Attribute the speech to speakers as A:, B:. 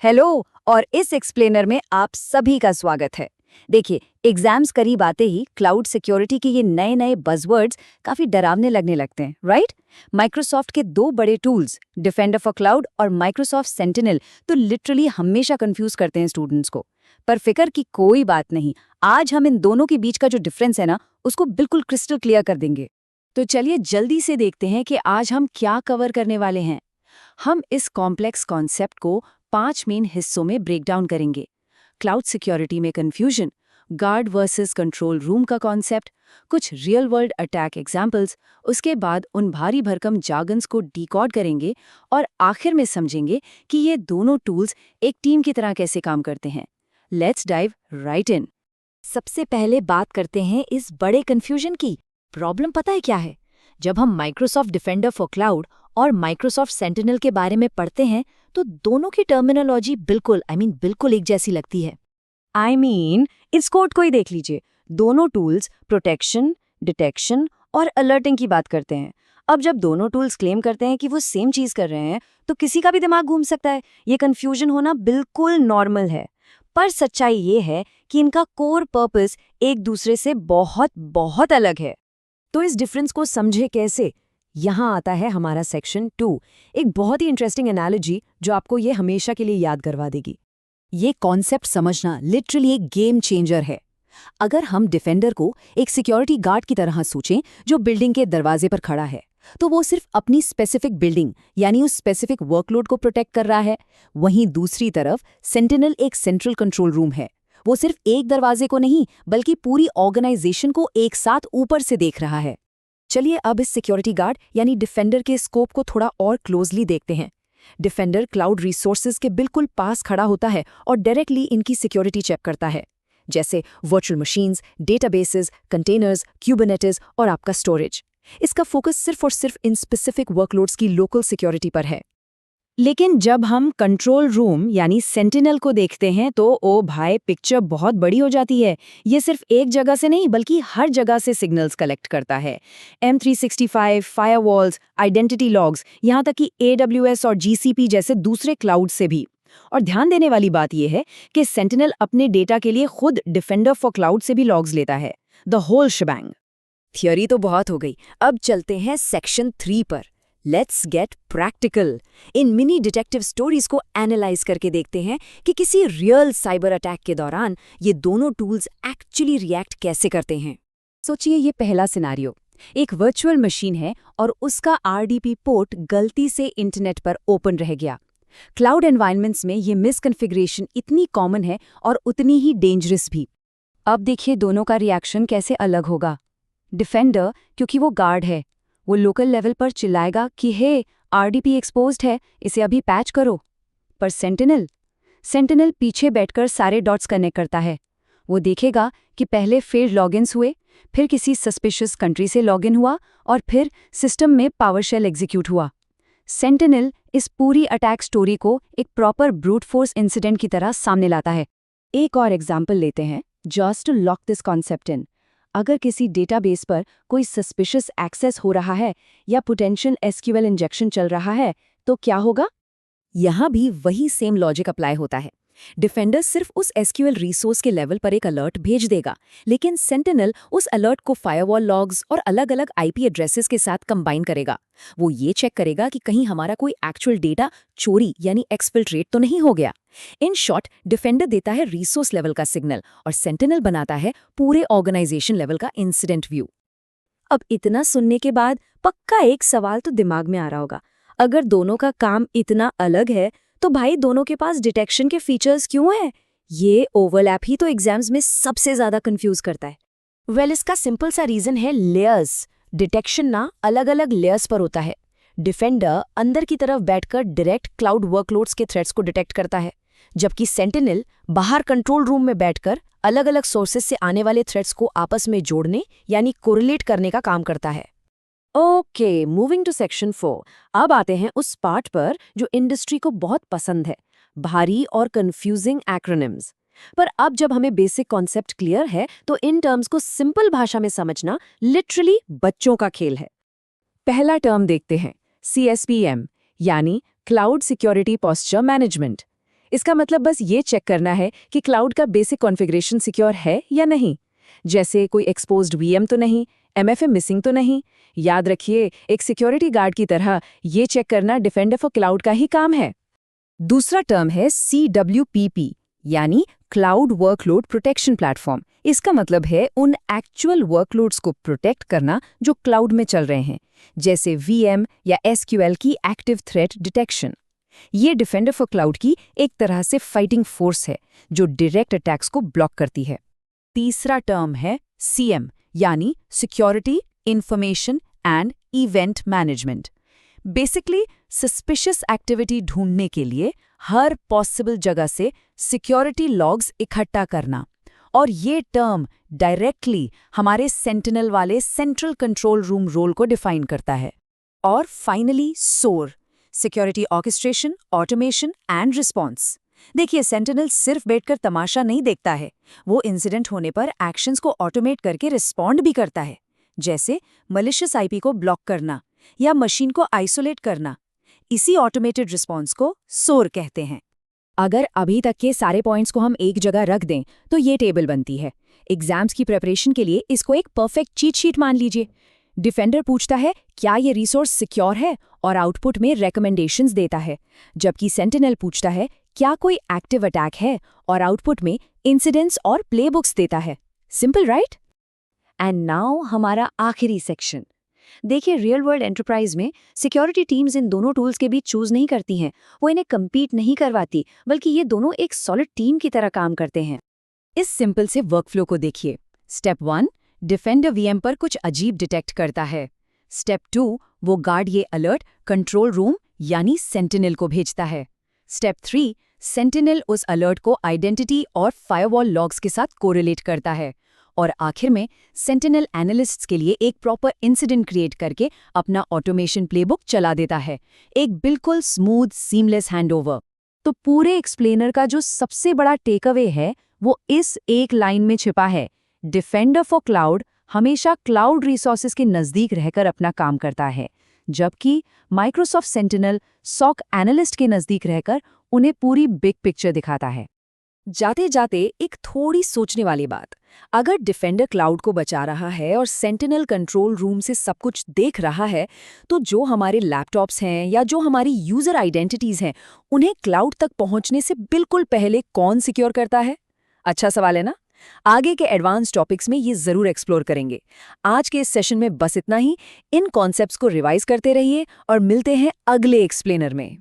A: Hello. और इस explainer में आप सभी का स्वागत है। देखिए, एग्जाम्स करीब आते ही क्लाउड सिक्योरिटी के ये नए नए बज़वर्ड्स काफी डरावने लगने लगते हैं, राइट? माइक्रोसॉफ्ट के दो बड़े टूल्स, डिफेंडर फॉर क्लाउड और माइक्रोसॉफ्ट सेंटिनल, तो लिटरली हमेशा कंफ्यूज करते हैं स्टूडेंट्स को। पर फिक्र की कोई बात नहीं, आज हम इन दोनों के बीच का जो डिफरेंस है ना, उसको बिल्कुल क्रिस्टल क्लियर कर देंगे। तो चलिए जल्दी से देखते हैं कि आज हम क्या कवर करने वाले हैं। हम इस कॉम्प्लेक्स कॉन्सेप्ट को 5 मेन हिस्सों में ब्रेक डाउन करेंगे। क्लाउड सिक्योरिटी में confusion, guard versus control room का कॉन्सेप्ट, कुछ रियल वर्ल्ड अटैक एग्जाम्पल्स, उसके बाद उन भारी भरकम जार्गन्स को डिकोड करेंगे और आखिर में समझेंगे कि ये दोनों टूल्स एक टीम की तरह कैसे काम करते हैं। लेट्स डाइव राइट इन। सबसे पहले बात करते हैं इस बड़े कंफ्यूजन की। प्रॉब्लम पता है क्या है? जब हम माइक्रोसॉफ्ट डिफेंडर फॉर क्लाउड और माइक्रोसॉफ्ट सेंटिनल के बारे में पढ़ते हैं तो दोनों की टर्मिनोलॉजी बिल्कुल एक जैसी लगती है। इस कोड को ही देख लीजिए। दोनों टूल्स प्रोटेक्शन, डिटेक्शन और अलर्टिंग की बात करते हैं। अब जब दोनों टूल्स क्लेम करते हैं कि वो सेम चीज कर रहे हैं तो किसी का भी दिमाग घूम सकता है। ये कंफ्यूजन होना बिल्कुल नॉर्मल है। पर सच्चाई ये है कि इनका कोर पर्पस एक दूसरे से बहुत बहुत अलग है। तो इस डिफरेंस को समझे कैसे? यहाँ आता है हमारा सेक्शन 2, एक बहुत ही इंटरेस्टिंग एनालॉजी जो आपको ये हमेशा के लिए याद करवा देगी। ये कॉन्सेप्ट समझना लिटरली एक गेम चेंजर है। अगर हम डिफेंडर को एक सिक्योरिटी गार्ड की तरह सोचें जो बिल्डिंग के दरवाजे पर खड़ा है, तो वो सिर्फ अपनी स्पेसिफिक बिल्डिंग यानी उस स्पेसिफिक वर्कलोड को प्रोटेक्ट कर रहा है। वहीं दूसरी तरफ सेंटिनल एक सेंट्रल कंट्रोल रूम है। वो सिर्फ एक दरवाजे को नहीं बल्कि पूरी ऑर्गेनाइजेशन को एक साथ ऊपर से देख रहा है। चलिए अब इस सिक्योरिटी गार्ड यानी डिफेंडर के स्कोप को थोड़ा और क्लोजली देखते हैं। डिफेंडर क्लाउड रिसोर्सेज के बिल्कुल पास खड़ा होता है और डायरेक्टली इनकी सिक्योरिटी चेक करता है, जैसे virtual machines, databases, containers, Kubernetes और आपका स्टोरेज। इसका फोकस सिर्फ और सिर्फ इन स्पेसिफिक वर्कलोड्स की लोकल सिक्योरिटी पर है। लेकिन जब हम कंट्रोल रूम यानी सेंटिनल को देखते हैं तो ओ भाई, पिक्चर बहुत बड़ी हो जाती है। ये सिर्फ एक जगह से नहीं बल्कि हर जगह से सिग्नल्स कलेक्ट करता है। M365, फायरवॉल्स, आइडेंटिटी लॉग्स, यहाँ तक कि AWS और GCP जैसे दूसरे क्लाउड से भी। और ध्यान देने वाली बात यह है कि सेंटिनल अपने डेटा के लिए खुद डिफेंडर फॉर क्लाउड से भी लॉग्स लेता है। The whole shebang. थियोरी तो बहुत हो गई, अब चलते हैं सेक्शन 3 पर। Let's get practical. In mini detective stories को एनालाइज करके देखते हैं कि किसी रियल साइबर अटैक के दौरान ये दोनों टूल्स एक्चुअली रिएक्ट कैसे करते हैं। सोचिए ये पहला सिनारियो। एक वर्चुअल मशीन है और उसका RDP पोर्ट गलती से इंटरनेट पर ओपन रह गया। क्लाउड एनवायरनमेंट्स में ये मिसकॉन्फ़िगरेशन इतनी कॉमन है और उतनी ही डेंजरस भी। अब देखिए दोनों का रिएक्शन कैसे अलग होगा। डिफेंडर, क्योंकि वो गार्ड है, वो लोकल लेवल पर चिल्लाएगा कि हे, RDP एक्सपोज्ड है, इसे अभी पैच करो। पर सेंटिनल पीछे बैठकर सारे डॉट्स कनेक्ट करता है। वो देखेगा कि पहले फेल्ड लॉगिन्स हुए, फिर किसी सस्पिशियस कंट्री से लॉगिन हुआ और फिर सिस्टम में पावरशेल एग्जीक्यूट हुआ। सेंटिनल इस पूरी अटैक स्टोरी को एक प्रॉपर ब्रूट फोर्स इंसिडेंट की तरह सामने लाता है। एक और एग्जाम्पल लेते हैं, just to lock this concept in. अगर किसी डेटाबेस पर कोई सस्पिशियस एक्सेस हो रहा है या पोटेंशियल SQL इंजेक्शन चल रहा है तो क्या होगा? यहाँ भी वही सेम लॉजिक अप्लाई होता है। डिफेंडर सिर्फ उस SQL रिसोर्स के लेवल पर एक अलर्ट भेज देगा, लेकिन सेंटिनल उस अलर्ट को फायरवॉल लॉग्स और अलग अलग IP एड्रेसेस के साथ कंबाइन करेगा। वो ये चेक करेगा कि कहीं हमारा कोई एक्चुअल डेटा चोरी यानी एक्सफिल्ट्रेट तो नहीं हो गया। इन शॉर्ट, डिफेंडर देता है रिसोर्स लेवल का सिग्नल और सेंटिनल बनाता है पूरे ऑर्गेनाइजेशन लेवल का इंसिडेंट व्यू। अब इतना सुनने के बाद पक्का एक सवाल तो दिमाग में आ रहा होगा, अगर दोनों का काम इतना अलग है तो भाई दोनों के पास डिटेक्शन के फीचर्स क्यों हैं? ये ओवरलैप ही तो एग्जाम्स में सबसे ज्यादा कंफ्यूज करता है। इसका सिंपल सा रीजन है लेयर्स। डिटेक्शन ना अलग अलग लेयर्स पर होता है। डिफेंडर अंदर की तरफ बैठकर डायरेक्ट क्लाउड वर्कलोड्स के थ्रेट्स को डिटेक्ट करता है, जबकि सेंटिनल बाहर कंट्रोल रूम में बैठकर अलग अलग सोर्सेस से आने वाले थ्रेट्स को आपस में जोड़ने यानी कोरिलेट करने का काम करता है। Okay, moving to section 4। अब आते हैं उस पार्ट पर जो इंडस्ट्री को बहुत पसंद है, भारी और कंफ्यूजिंग एक्रोनिम्स। पर अब जब हमें बेसिक कॉन्सेप्ट क्लियर है तो इन टर्म्स को सिंपल भाषा में समझना लिटरली बच्चों का खेल है। पहला टर्म देखते हैं, CSPM यानी क्लाउड सिक्योरिटी पोस्चर मैनेजमेंट।
B: इसका मतलब बस ये चेक करना है कि क्लाउड का बेसिक कॉन्फ़िगरेशन सिक्योर है या नहीं। जैसे कोई एक्सपोज्ड वीएम तो नहीं, एमएफए मिसिंग तो नहीं। याद रखिए, एक सिक्योरिटी गार्ड की तरह ये चेक करना डिफेंडर फॉर क्लाउड का ही काम है।
A: दूसरा टर्म है CWPP, यानी क्लाउड वर्कलोड प्रोटेक्शन प्लेटफॉर्म। इसका मतलब है उन एक्चुअल वर्कलोड्स को प्रोटेक्ट करना जो क्लाउड में चल रहे हैं, जैसे वीएम या एसक्यूएल की एक्टिव थ्रेट डिटेक्शन। ये डिफेंडर फॉर क्लाउड की एक तरह से फाइटिंग फोर्स है जो डायरेक्ट अटैक्स को ब्लॉक करती है।
B: तीसरा टर्म है CM, यानी security, information and event management. Basically suspicious activity ढूंढने के लिए हर पॉसिबल जगह से सिक्योरिटी लॉग्स इकट्ठा करना। और ये टर्म डायरेक्टली हमारे सेंटिनल वाले सेंट्रल कंट्रोल रूम रोल को डिफाइन करता है। और finally SOAR, security orchestration, automation and response. देखिए, सेंटिनल सिर्फ बैठकर तमाशा नहीं देखता है, वो इंसिडेंट होने पर एक्शंस को ऑटोमेट करके रिस्पॉन्ड भी करता है, जैसे मलिशियस आईपी को ब्लॉक करना या मशीन को आइसोलेट करना। इसी ऑटोमेटेड रिस्पॉन्स को SOAR कहते हैं।
A: अगर अभी तक के सारे पॉइंट्स को हम एक जगह रख दें तो ये टेबल बनती है। एग्जाम्स की प्रिपरेशन के लिए इसको एक परफेक्ट चीट शीट मान लीजिए। डिफेंडर पूछता है क्या ये रिसोर्स सिक्योर है और आउटपुट में रिकमेंडेशंस देता है, जबकि सेंटिनल पूछता है क्या कोई एक्टिव अटैक है और आउटपुट में इंसिडेंट्स और प्लेबुक्स देता है। Simple, right? एंड नाउ हमारा आखिरी सेक्शन। देखिए, रियल वर्ल्ड एंटरप्राइज में सिक्योरिटी टीम्स इन दोनों टूल्स के बीच चूज नहीं करती हैं, वो इन्हें कम्पीट नहीं करवाती, बल्कि ये दोनों एक सॉलिड टीम की तरह काम करते हैं। इस सिंपल से वर्कफ्लो को देखिए। स्टेप 1, डिफेंडर वीएम पर कुछ अजीब डिटेक्ट करता है। स्टेप 2, वो गार्ड ये अलर्ट कंट्रोल रूम यानी सेंटिनल को भेजता है। स्टेप 3, सेंटिनल उस अलर्ट को आइडेंटिटी और फायरवॉल लॉग्स के साथ कोरिलेट करता है। और आखिर में सेंटिनल एनालिस्ट्स के लिए एक प्रॉपर इंसिडेंट क्रिएट करके अपना ऑटोमेशन प्लेबुक चला देता है। एक बिल्कुल स्मूथ, सीमलेस हैंडओवर। तो पूरे एक्सप्लेनर का जो सबसे बड़ा टेकअवे है वो इस एक लाइन में छिपा है। डिफेंडर फॉर क्लाउड हमेशा क्लाउड रिसोर्सेज के नज़दीक रहकर अपना काम करता है, जबकि माइक्रोसॉफ्ट सेंटिनल SOC एनालिस्ट के नज़दीक रहकर उन्हें पूरी बिग पिक्चर दिखाता है। जाते जाते एक थोड़ी सोचने वाली बात, अगर डिफेंडर क्लाउड को बचा रहा है और सेंटिनल कंट्रोल रूम से सब कुछ देख रहा है, तो जो हमारे लैपटॉप्स हैं या जो हमारी यूजर आइडेंटिटीज हैं, उन्हें क्लाउड तक पहुंचने से बिल्कुल पहले कौन सिक्योर करता है? अच्छा सवाल है ना? आगे के एडवांस टॉपिक्स में ये जरूर एक्सप्लोर करेंगे। आज के इस सेशन में बस इतना ही। इन कॉन्सेप्ट्स को रिवाइज करते रहिए और मिलते हैं अगले एक्सप्लेनर में।